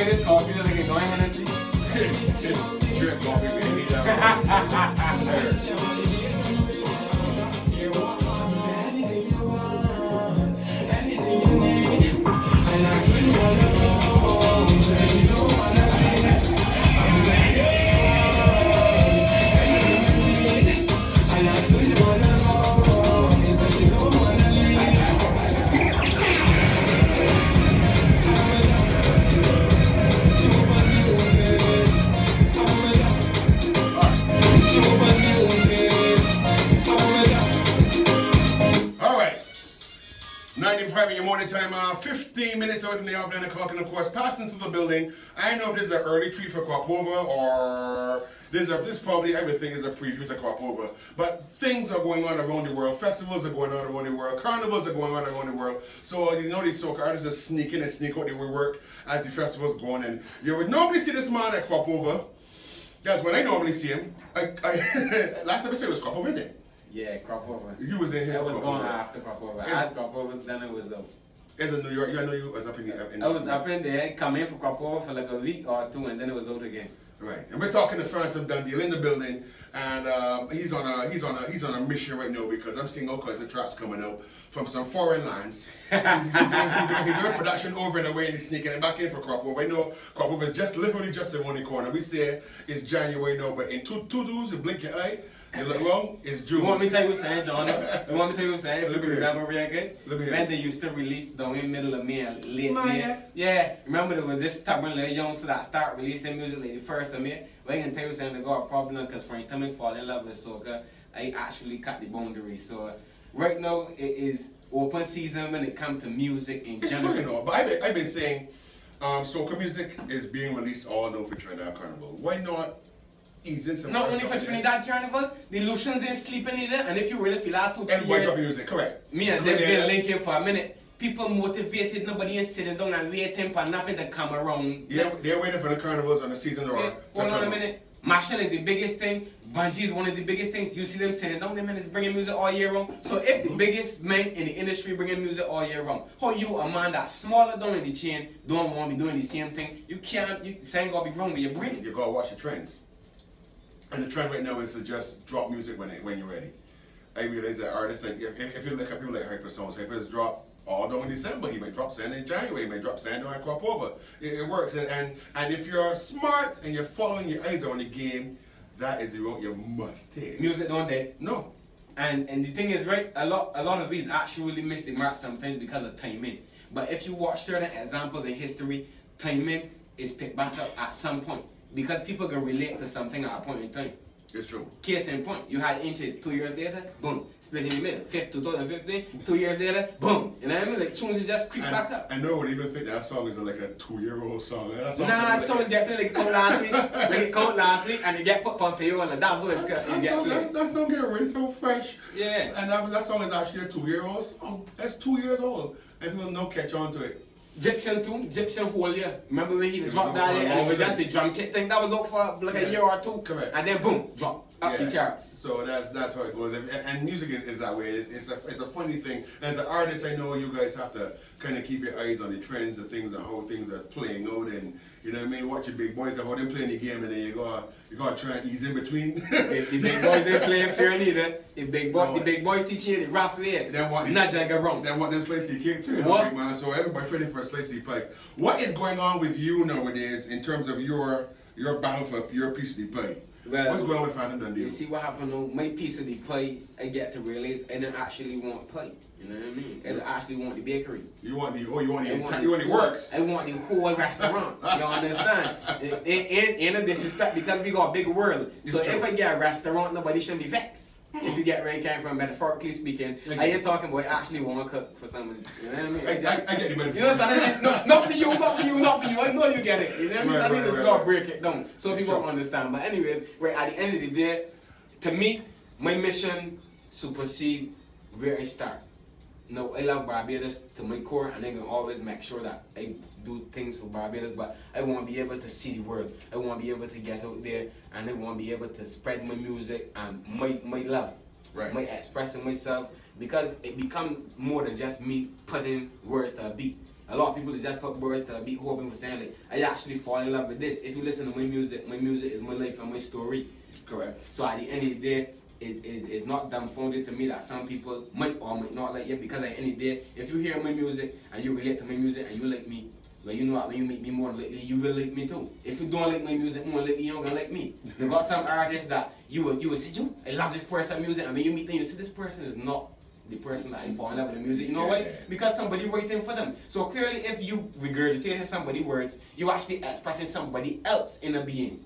this coffee like it's going Hennessy. Drip coffee, baby. In your morning time, 15 minutes away from the hour, 9 o'clock, and of course, passing through the building. I know this is an early treat for Cropova, or this probably everything is a preview to Cropova. But things are going on around the world. Festivals are going on around the world. Carnivals are going on around the world. So you know these soca artists just sneak in and sneak out their work as the festival's going. And you would normally see this man at Cropova. That's when I normally see him. Last time I said it was Cropova, isn't it? Yeah, Cropova. You was in here. I was going after Cropova. I had Cropova, then it was out. As in New York, I know you was up in the... I was up in there, come in for Cropova for like a week or two, and then it was out again. Right, and we're talking to Fantom Dundeal in the building, and he's on a mission right now because I'm seeing all kinds of tracks coming out from some foreign lands. He's doing production over and away, and he's sneaking it back in for Cropova. I know Cropova is literally just around the corner. We say it's January now, but in two days, you blink your eye. You look wrong, it's June. You want me to tell you what's saying, John? You want me to tell you what's saying? If you remember real good, when they used to release down in the middle of May and late May. Yeah, remember there was this stubborn little youngster that start releasing music like the first of May. But I can tell you saying they got a problem because Fantom and fall in love with soca. I actually cut the boundary. So right now it is open season when it comes to music in general. It's true, you know, but I've been saying soca music is being released all over Trinidad Carnival. Why not? Not only for Trinidad Carnival, the Lucians ain't sleeping either, and if you really feel out 2 3 years, music, correct. Me and them been linking for a minute. People motivated, nobody is sitting down and waiting for nothing to come around. Yeah, they're waiting for the carnivals on the season or hold on a minute. Marshall is the biggest thing, Bungie is one of the biggest things. You see them sitting down, them men is bringing music all year round. So if the biggest men in the industry bringing music all year round, how you, a man that's smaller down in the chain, don't want to be doing the same thing, you can't, you saying gotta be wrong with your brain. You gotta watch the trends. And the trend right now is to just drop music when you're ready. I realize that artists, like if you look at people like Hyper Songs, Hyper's drop all down in December. He may drop sand in January. He may drop sand on Cropova. It works. And if you're smart and you're following your eyes on the game, that is the route you must take. Music don't dead. No. And the thing is, right, a lot of these actually miss the mark sometimes because of timing. But if you watch certain examples in history, timing is picked back up at some point. Because people can relate to something at a point in time. It's true. Case in point, you had Inches 2 years later, boom, split in the middle. 2015, 2 years later, boom. You know what I mean? Like tunes just creep back up. I know I would even think that song is like a 2-year-old song. Nah, that song is get played like it came last week. Like it came last week and it get put on payo and that's what it's got. That song get really so fresh. Yeah. And that song is actually a 2-year-old song. That's 2 years old. And people don't catch on to it. Egyptian too, Egyptian whole year. Remember when he dropped that and it was just the drum kit thing that was out for like a year or two. Correct. And then boom, drop up the charts. So that's how it goes. And music is that way. It's a funny thing. And as an artist, I know you guys have to kind of keep your eyes on the trends, the things, and how things are playing out. And you know what I mean. Watch your big boys and how them playing the game, and then you gotta try and ease in between. The big boys ain't playing fair neither. The big boys teach you the rough way. Not just go wrong. They want them slicey cake too, you know, big man. So everybody fighting for a slicey pie. What is going on with you nowadays in terms of your battle for your piece of the pie? Well, what's going on with Fantom Dundeal? You see what happened though? My piece of the pie, I get to realize I don't actually want pie. You know what I mean? I actually want the bakery. You want the works. I want the whole restaurant. You understand? In a disrespect because we got a big world. So if I get a restaurant, nobody shouldn't be vexed. If you get where I came from, metaphorically speaking, I ain't talking about I actually want to cook for somebody. You know what I mean? I get the metaphor. You know what I'm saying? Not for you, not for you, not for you. I know you get it. You know what I mean? So I think it's got to break it down so people don't understand. But anyway, right at the end of the day, to me, my mission supersedes where I start. No, I love Barbados to my core, and I'm going to always make sure that I do things for Barbados, but I want to be able to see the world. I want to be able to get out there, and I want to be able to spread my music and my love, my expressing myself, because it becomes more than just me putting words to a beat. A lot of people just put words to beat hoping for saying like, I actually fall in love with this. If you listen to my music is my life and my story. Correct. So at the end of the day, it's not dumbfounded to me that some people might or might not like it, because at the end of the day, if you hear my music and you relate to my music and you like me, well, you know what, when you make me more lately, you will like me too. If you don't like my music more lately, you don't gonna like me. You got some artists that you would say, yo, I love this person's music, and when you meet them, you say this person is not the person that I fall in love with the music. You know why? Because somebody writing for them. So clearly, if you regurgitating somebody's words, you actually expressing somebody else in a being.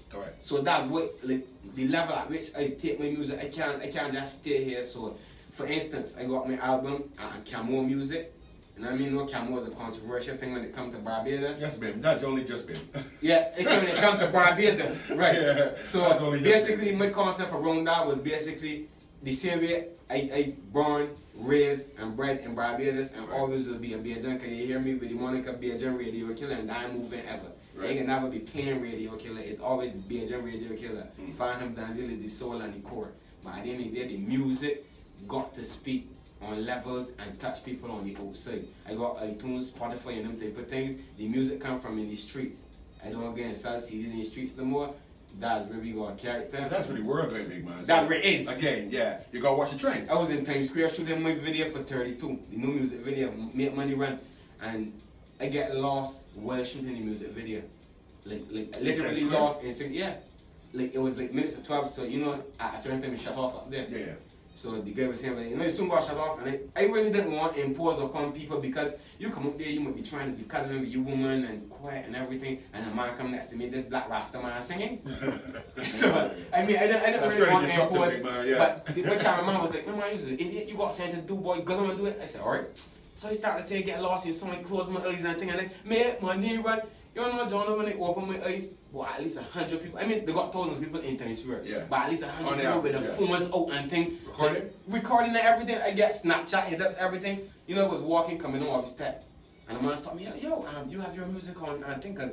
Correct. So that's what, like, the level at which I take my music. I can't just stay here. So, for instance, I got my album and Camo music. You know what I mean? No, Camo is a controversial thing when it comes to Barbados. Yes, babe. That's only just been. Yeah, it's when it comes to Barbados, right? Yeah, so basically, my concept around that was basically the same way I born, raised, and bred in Barbados, and always will be a Bajan. Can you hear me with the moniker Bajan Radio Killer, and I ain't moving ever. Right. Ain't gonna never be plain Radio Killer. It's always Bajan Radio Killer. Fantom Dundeal is the soul and the core. But at the end of the day, the music got to speak on levels and touch people on the outside. I got iTunes, Spotify, and them type of things. The music come from in the streets. I don't get and sell CDs in the streets no more. That's where we got a character. Yeah, that's where the world going, big man. So that's where it is. Again, yeah, you gotta watch the trends. I was in Times Square shooting my video for 32, the new music video, Make Money Run, and I get lost while shooting the music video. Like literally lost in yeah. Like it was like minutes of 12, so you know at a certain time it shut off up there. Yeah. So the guy was saying like, you know, you soon got shut off, and I really didn't want to impose upon people, because you come up there, you might be trying to be cuddling with your woman and quiet and everything, and a man come next to me, this black Rasta man singing. So I mean, I didn't really want to impose, man, yeah. but my cameraman was like, man, you're an idiot, you got something to do, boy, go on and do it. I said, alright. So he started saying, get lost in something, close my eyes and thing, and like, Make Money Run. You know, John, when they open my eyes, well, at least 100 people. I mean, they got thousands of people in Times Square. Yeah. But at least 100 people with the phones out and thing. Recording? Recording and everything. I get Snapchat hit-ups, everything. You know, I was walking, coming on off the step. And the man stopped me, yo, you have your music on, and I think I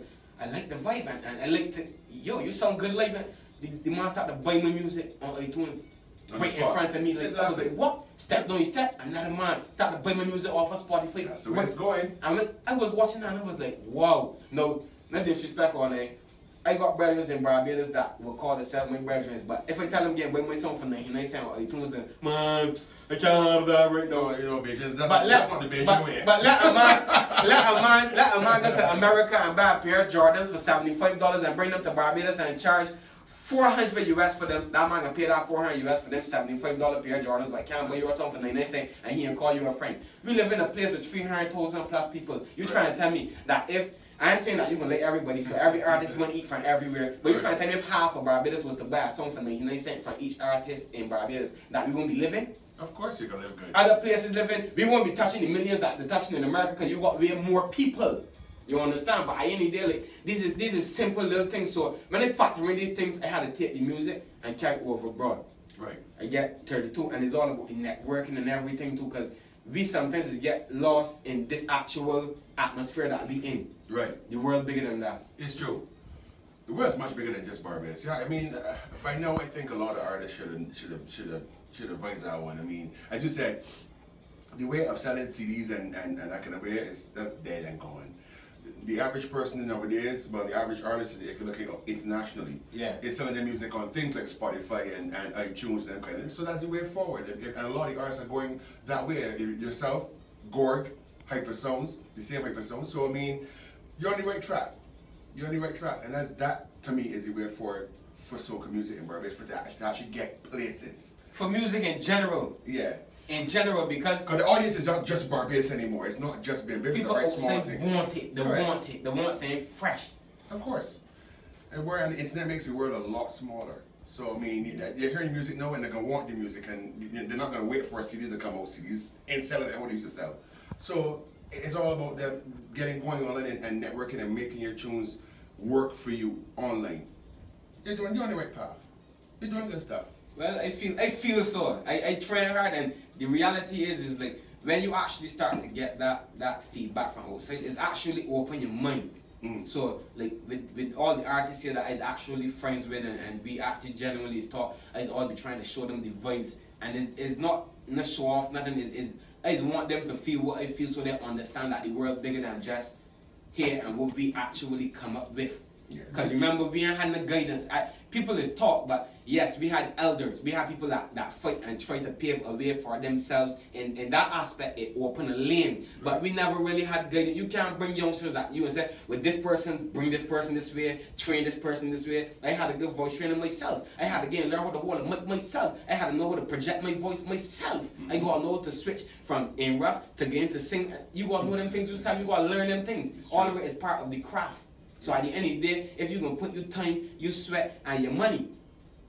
like the vibe, and I like the, yo, you sound good live. And the man started to buy my music on iTunes. Right in front of me, like, I was like, what? Step down your steps, another man started to buy my music off of Spotify. That's the way it's going. I was watching that and I was like, wow. No disrespect on it. I got brothers in Barbados that will call themselves my brothers, but if I tell them again, buy my song for 99 cents on iTunes, then, man, I can't have that right now. You know, bitches, that's not the Beijing way. But let a man go to America and buy a pair of Jordans for $75 and bring them to Barbados and charge $400 US for them. That man can pay that $400 US for them $75 pair of Jordans, but can't buy your song for 99 cents and he can call you a friend. We live in a place with 300,000 plus people. You trying to tell me that if, I ain't saying that you're gonna like everybody, so every artist gonna eat from everywhere, but you're trying to tell me if half of Barbados was to buy a song for 99 cents from each artist in Barbados, that we won't be living? Of course you're gonna live good. Other places living, we won't be touching the millions that they're touching in America, because you got way more people. You understand? But at the end of the day, like, these is simple little things. So when I factor in these things, I had to take the music and carry it over abroad. Right. I get 32, and it's all about the networking and everything too, because we sometimes get lost in this actual atmosphere that we in. Right. The world bigger than that. It's true. The world's much bigger than just Barbados. Yeah, I mean, by now I think a lot of artists should advise that one. I mean, as you said, the way of selling CDs and that kind of way that's dead and gone. The average person nowadays, well, the average artist, if you're looking internationally, is selling their music on things like Spotify and iTunes and that kind of. So that's the way forward. And a lot of the artists are going that way. Yourself, Gorg, Hypersounds, the same Hypersounds. So I mean, you're on the right track. You're on the right track, and that to me is the way forward for soca music in Barbados, for to actually get places. For music in general. Yeah. In general, because the audience is not just Barbados anymore. It's not just being big. People it's a very small thing. Want it. They want something fresh. Of course. And where on the internet makes the world a lot smaller. So I mean, you're hearing music now, and they're gonna want the music, and they're not gonna wait for a CD to come out. CDs and selling it how they used to sell. So it's all about them getting going online and networking and making your tunes work for you online. You're on the right path. You're doing good stuff. Well, I feel so. I try hard, and the reality is like when you actually start to get that feedback from outside, it's actually open your mind. So like with all the artists here that I is actually friends with, and we actually genuinely talk, I all be trying to show them the vibes, and it's not show off, nothing, is I just want them to feel what I feel so they understand that the world bigger than just here and what we actually come up with. Because remember, we ain't had no guidance. People is taught, but yes, we had elders. We had people that fight and try to pave a way for themselves. In that aspect, it opened a lane. But we never really had guidance. You can't bring youngsters at you and say, with this person, bring this person this way, train this person this way. I had a good voice training myself. I had to get learn how to hold a mic myself. I had to know how to project my voice myself. I gotta know how to switch from in rough to get into sing. You gotta know them things yourself. You gotta learn them things. All of it is part of the craft. So at the end of the day, if you're going to put your time, your sweat, and your money,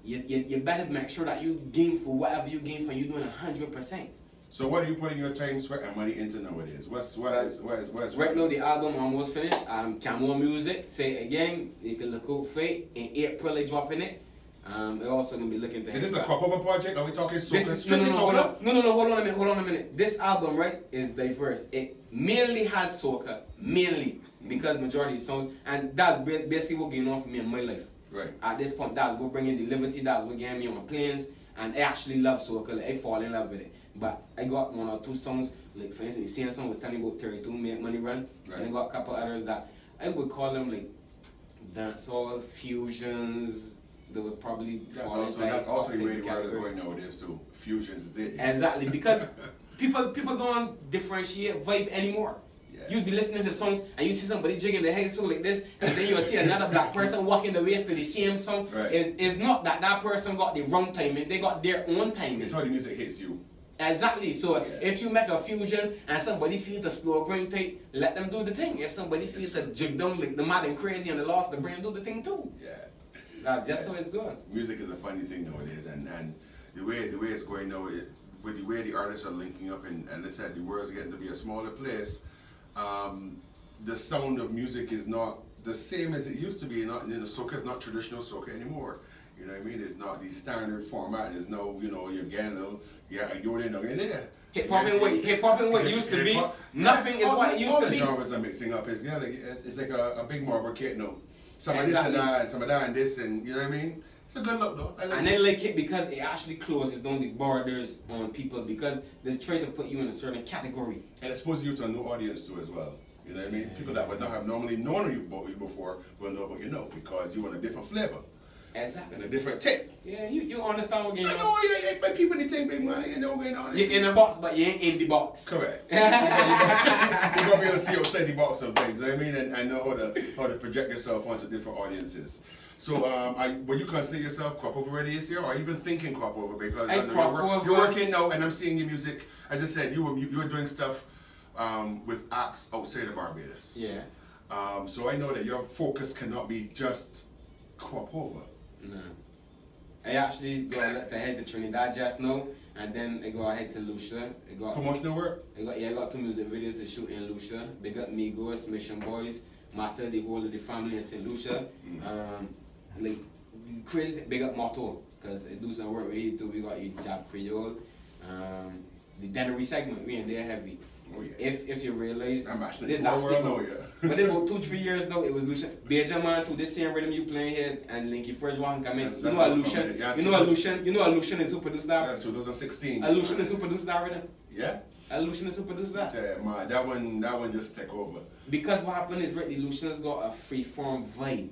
you better make sure that you gain for whatever you gain for, you doing 100%. So what are you putting your time, sweat, and money into nowadays? Right now, the album almost finished. Camo Music, say it again, you can look out for it. In April, they're dropping it. We're also going to be looking to... Is this a crossover project? Are we talking soca? No, hold on a minute. This album, right, is diverse. It mainly has soca, mainly. Because majority of songs, and that's basically what going on for me in my life. Right. At this point, that's what bringing the liberty, that's what getting me on planes, and I actually love soca, like, I fall in love with it. But I got 1 or 2 songs, like for instance, the same song was telling me about 32, Make Money Run, and I got a couple others that I would call them like dancehall fusions. They would probably that's also the way the world is going nowadays too. Fusions is it. Exactly, because people don't differentiate vibe anymore. You'd be listening to songs and you see somebody jigging their head so like this, and then you'll see another black person walking the waist to the same song. Right. It's not that person got the wrong timing, they got their own timing. It's how the music hits you. Exactly. So if you make a fusion and somebody feels the slow grind tight, let them do the thing. If somebody feels the jig down like the mad and crazy and the lost the brain, do the thing too. Yeah. That's just how it's going. Music is a funny thing nowadays, and the way it's going now, with the way the artists are linking up, and they said the world's getting to be a smaller place. The sound of music is not the same as it used to be. Not, soca is not traditional soca anymore. You know what I mean? It's not the standard format. There's no, you're getting a little, you're in there. Hip hop and what used to be, nothing is what it used to be. All the genres are mixing up. It's like a big marble cake now. Some of this and that, and some of that and this, and you know what I mean? It's a good look though. I like it because it actually closes down the borders on people, because they're trying to put you in a certain category. And exposes you to a new audience too as well. You know what I mean? People that would not have normally known you before will know what you know, because you want a different flavor. Exactly. And a different tip. Yeah, you understand what going on. I know, but people need to think big money, you know what's going on. You're in the box, but you ain't in the box. Correct. You're going to be able to see outside the box sometimes, you know what I mean? And know how to project yourself onto different audiences. So, would you consider yourself crop over already this year, or even thinking crop over? Because I know you're working now, and I'm seeing your music. As I said, you were doing stuff with acts outside of Barbados. Yeah. So I know that your focus cannot be just crop over. No. I actually go ahead to Trinidad just now, and then I go ahead to Lucia. Promotional work? I got 2 music videos to shoot in Lucia. Big up Migos, Mission Boys, Mata, the whole of the family in St. Lucia. Like crazy, big up Motto, because I do some work with you too. We got your Job Creole. The Dennery segment, we in there heavy. Oh, yeah. If you realize, I'm actually this actually but then about 2-3 years though, it was Lucian. Benjamin to this same rhythm you playing here, and Linky first one come in. You know Lucian is who produced that. That's 2016. Lucian is who produced that rhythm. Yeah. Lucian is who produced that. Man, that one just take over. Because what happened is really Lucian's got a free form vibe,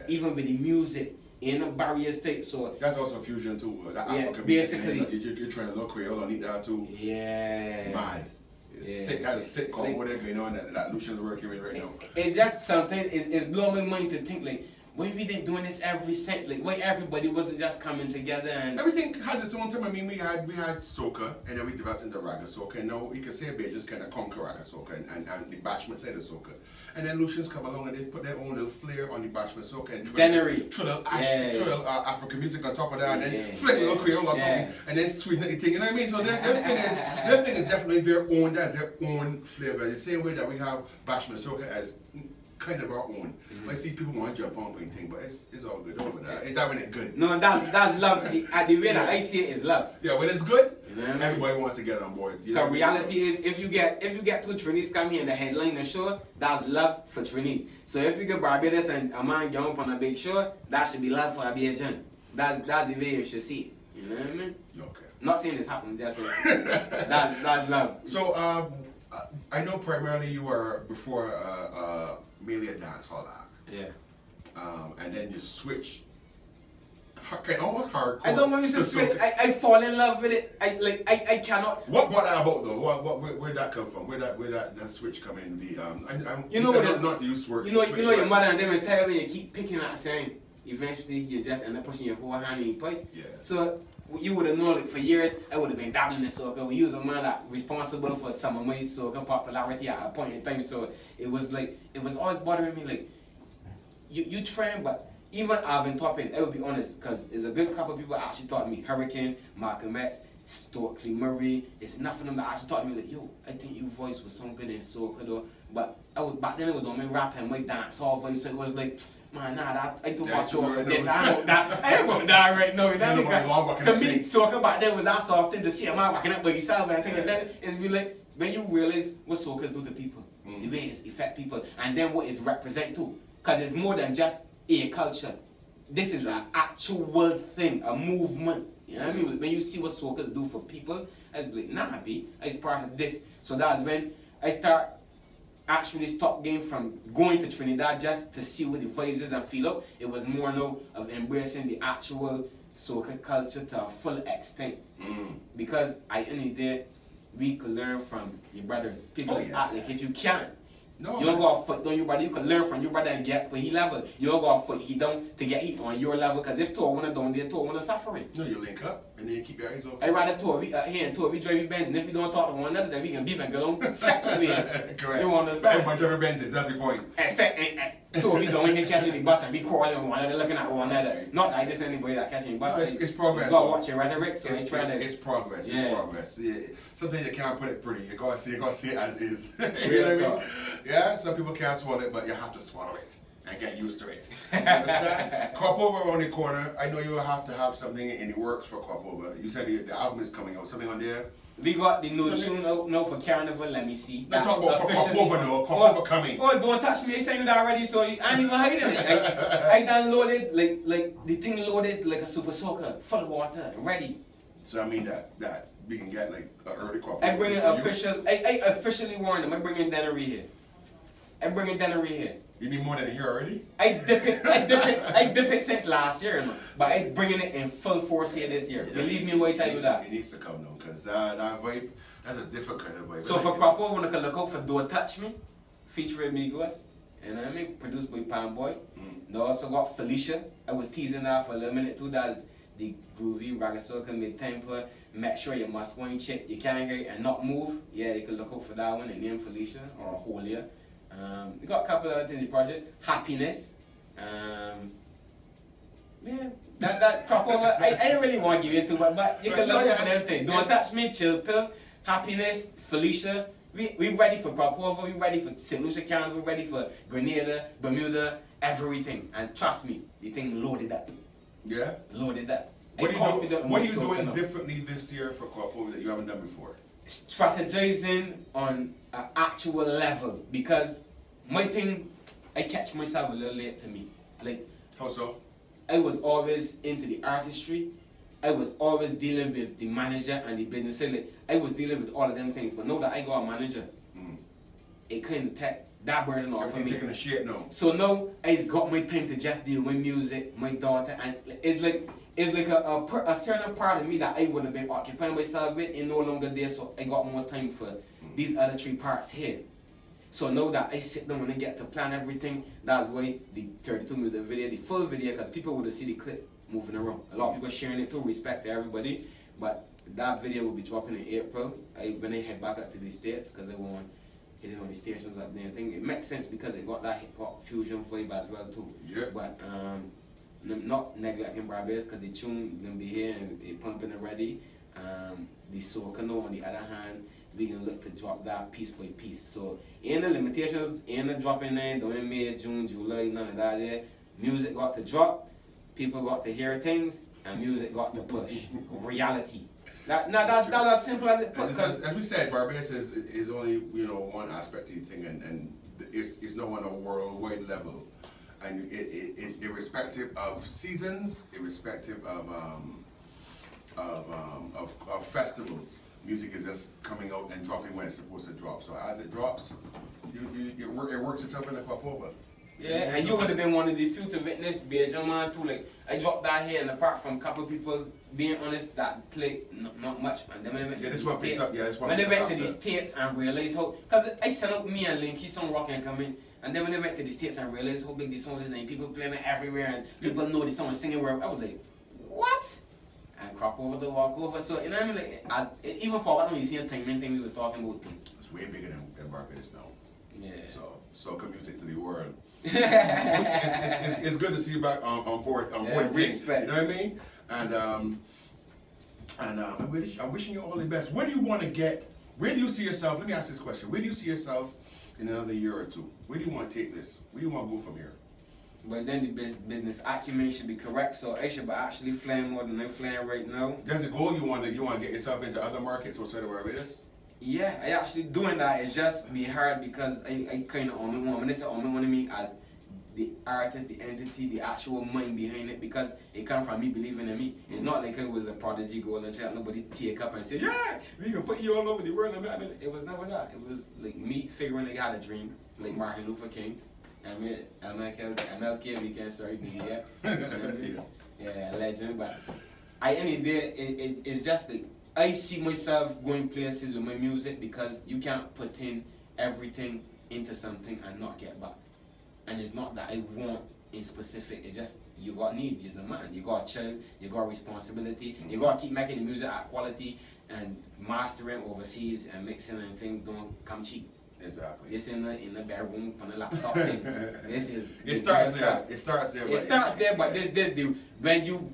even with the music. In a barrier state, so that's also fusion too. That African basically, music, you're trying to look Creole, I need that too. Yeah, mad. It's sick. That's a sick combo there going on that Lucian's working with right now. It's just sometimes it's blowing my mind to think like, why we been doing this every since? Like, why everybody wasn't just coming together and everything has its own time. I mean, we had soca, and then we developed into ragga soca, and now you can say they just kind of conquer ragga soca and the bashment side of soca, and then Lucians come along and they put their own little flair on the bashment soca and throw African music on top of that, and then flip little Creole on top of it, and then sweeten everything. You know what I mean? So their thing is definitely their own. That's their own flavor. The same way that we have bashment soca as kind of our own. I see people want to jump on anything, but it's all good. Don't worry about that. That when it's good. No, that's love. The way that I see it is love. Yeah, when it's good, you know what I mean? Everybody wants to get on board. The reality is, if you get 2 Trinis come here and the headline the show, that's love for Trinis. So if you get Barbados and a man jump on a big show, that should be love for a Bajan. That's the way you should see it. You know what I mean? Okay. Not saying this happened, just saying that's love. So I know primarily you were before mainly a dance hall act. Yeah. And then you switch. Almost hardcore. I don't want you to switch. I fall in love with it. I cannot. What brought that about though? Where that come from? Where that switch come in? You know what? It's not to use work. You know your mother and them is tell you keep picking at saying. Eventually, you just end up pushing your whole hand in your pipe. Yeah. So you would have known like for years. I would have been dabbling in soca. We was a man that responsible for some of my soca popularity at a point in time. So it was always bothering me like you train, but. Even Alvin Toppin, I will be honest, because there's a good couple of people that actually taught me. Hurricane, Malcolm X, Stokely Murray. It's enough of them that actually taught me like, yo, I think your voice was so good in soca though. But back then it was on my rap and my dance hall voice, so it was like, man, nah, I took my show for this. I ain't gonna die right now. To me, soca back then was that soft thing to see a man walking up by yourself and thing. And then it's be like, when you realize what soca do to people, the way it affect people, and then what it represent too. Because it's more than just a culture. This is an actual thing, a movement. You know what I mean? When you see what soca's do for people, I was like, nah, it's part of this. So that's when I actually stopped going from going to Trinidad just to see what the vibes is and feel up. It was more now of embracing the actual soca culture to a full extent. Because at the end of the day, we could learn from your brothers. People act like if you can't. No, you don't go foot down your brother. You can learn from your brother and get to his level. You don't go foot he down to get he on your level. Because if two wanna down there, two wanna suffering. No, you link up and then you keep your eyes open. I rather two we here and two we drive Benz, and if we don't talk to one another, then we can beep and go on separate ways. Correct. You understand? Everybody driving Benzes, that's the point. Except two we don't here catching the bus and we crawling with one another, looking at one another. Not like this anybody that catching the bus. No, it's progress. You gotta watch your rhetoric, so it's progress. Yeah. It's progress. Yeah. Something you can't put it pretty. You gotta see it as is. You know what I mean? Yeah. Some people can't swallow it, but you have to swallow it and get used to it. You understand? Crop Over around the corner. I know you will have to have something in the works for Crop Over. You said the album is coming out. Something on there? We got the new tune out now for Carnival. Let me see. Let's talk about for Crop Over though. Crop Over coming. Oh, don't touch me. I saying that already, so I ain't even hiding it. I downloaded like the thing loaded like a Super Soaker, full of water, ready. So I mean that we can get like an early Crop Over. I bring it official. I officially warned them. I bring in Dennery here. You need more than a year already? I dip it since last year, man. But I bringing it in full force here this year. Yeah, believe me when I tell you that. It needs to come now, because that vibe, that's a different kind of vibe. So for Crop Over, when I can look out for Don't Touch Me, featuring Migos, and I mean, produced by Pan Boy. They also got Felicia. I was teasing that for a little minute too. That's the groovy, raga soca, mid-tempo. Make sure you must go and check. You can't hear it and not move. Yeah, you can look out for that one. And name Felicia or Holia. We got a couple of other things in the project. Happiness. Yeah, that Crop Over. I don't really want to give you too much, but you can look for them things. Don't Touch Me, Chill Pill, Happiness, Felicia. We ready for Crop Over. We ready for St. Lucia Carnival. We ready for Grenada, Bermuda, everything. And trust me, the thing loaded up. Yeah? Loaded up. What are you doing differently this year for Crop Over that you haven't done before? Strategizing on an actual level, because my thing, I catch myself a little late to me. Like, how so? I was always into the artistry. I was always dealing with the manager and the business. Like, I was dealing with all of them things. But now that I got a manager, it kind of take that burden off of me. Taking a shit now. So now I just got my time to just deal with music, my daughter, and it's like a certain part of me that I would have been occupying myself with is no longer there, so I got more time for these other three parts here. So now that I sit down and I get to plan everything, that's why the 32 music video, the full video, because people would have seen the clip moving around. A lot of people sharing it too, respect to everybody, but that video will be dropping in April. When I head back up to the States, because I want to hit it on the stations up there. I think it makes sense because it got that hip hop fusion vibe as well too. Yeah. But not neglecting Barbados, because the tune gonna be here and it pumping already. The soca now on the other hand, we gonna look to drop that piece by piece. So ain't the limitations, ain't the dropping there, don't in May, June, July, none of that there. Music got to drop, people got to hear things, and music got to push. Reality. That's as simple as it puts. As we said, Barbados is only one aspect of the thing, and it's not on a worldwide level. And it's irrespective of seasons, irrespective of of festivals. Music is just coming out and dropping when it's supposed to drop. So as it drops, it works itself in the crop over. Yeah, and you would have been one of the few to witness Beijing man too. Like I dropped that here, and apart from a couple of people being honest, that played not much. And then when they went to the States, when they went to the States and realized how, because I sent up me and Linky some rock and coming, and then when they went to the States and realized how big the songs is, and people playing it everywhere, and people know the song and singing where I was like, what? And crop over the walk over. So you know what I mean? Like even for what you see a timing thing we was talking about. It's way bigger than Barbados now. Yeah. So music to the world. It's good to see you back on board again. You know what I mean? And I'm wishing you all the best. Where do you want to get? Where do you see yourself? Let me ask this question. Where do you see yourself in another year or two? Where do you want to take this? Where do you want to go from here? But then the business acumen should be correct, so I should be actually flying more than I'm flying right now. There's a goal you want to get yourself into other markets outside of Barbados? Yeah, I actually doing that. It's just be hard because I kind of only want. When they say only want me as the artist, the entity, the actual mind behind it, because it comes from me believing in me. It's not like I was a prodigy golden child. Nobody take up and say, yeah, we can put you all over the world. It was never that. It was like me figuring I got a dream, like Martin Luther King. MLK, we can sorry, yeah, legend. But I any day it's just like I see myself going places with my music, because you can't put in everything into something and not get back. And it's not that I want in specific, it's just you got needs as a man. You got a child, you got responsibility, you got to keep making the music at quality, and mastering overseas and mixing and things don't come cheap. Exactly. This in the bedroom on the laptop thing. This is it starts there. It starts there. It starts there, but this when you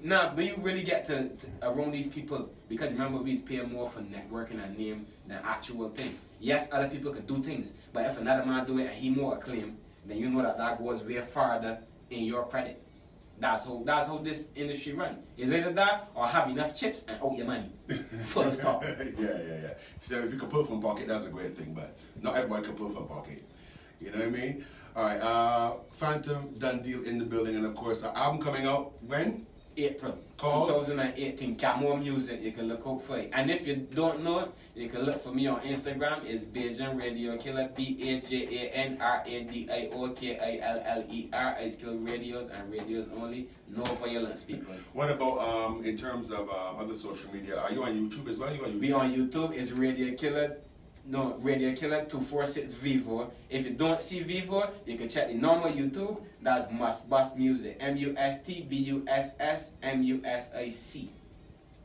really get to around these people, because remember we pay more for networking and name than actual thing. Yes, other people could do things, but if another man do it and he more acclaimed, then you know that goes way farther in your credit. That's how this industry runs. Is either that or have enough chips and out your money. Full stop. Yeah. So if you can pull from pocket, that's a great thing, but not everybody can pull from pocket. You know what I mean? Alright, Fantom, Dundeal in the building, and of course, our album coming out when? April Called? 2018. Camo Music, you can look out for it. And if you don't know it, you can look for me on Instagram. It's Beijing Radio Killer, BAJANRADIOKILLER. I skill radios and radios only. No violence, people. What about in terms of other social media? Are you on YouTube as well? You on YouTube? We on YouTube. It's Radio Killer. No, Radio Killer 246 Vivo. If you don't see Vivo, you can check the normal YouTube. That's Must Bust Music. MUSTBUSSMUSIC.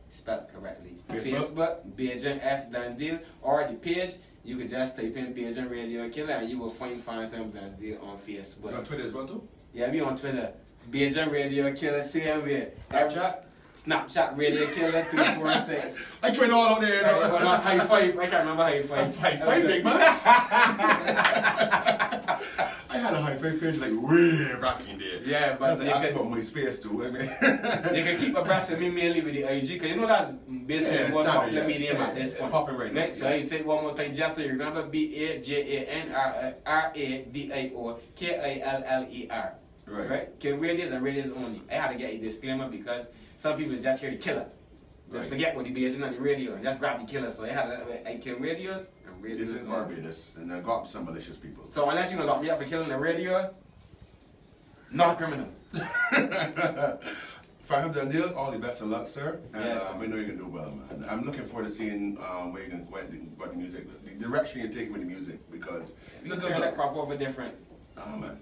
Spelled correctly. Facebook, Beijing F Dundeal, or the page, you can just type in Beijing Radio Killer and you will find Fantom Dundeal on Facebook. You on Twitter as well too? Yeah, we on Twitter. Beijing Radio Killer, same way. Snapchat Radio Killer 246. I train all out there. High five. I can't remember high five. High five, big man. I had a high five page like way back in there. Yeah, but you can about my space too. I mean, you can keep abreast of me mainly with the IG, because you know that's basically what popular medium at this point. Popping right now. So I say it one more time just so you remember: BAJANRADIOKILLER. Right? Kill radios and radios only. I had to get a disclaimer because some people just hear the killer. Just forget what the Beijing on the radio and just grab the killer. So I kill radios and radios. This is Barbados, and I got some malicious people. So unless you're gonna lock me up for killing the radio, not a criminal. Fantom Dundeal, all the best of luck, sir. And yes, I know you can do well, man. I'm looking forward to seeing where you can what the music, the direction you're taking with the music, because it's a good look. Crop over different. Man.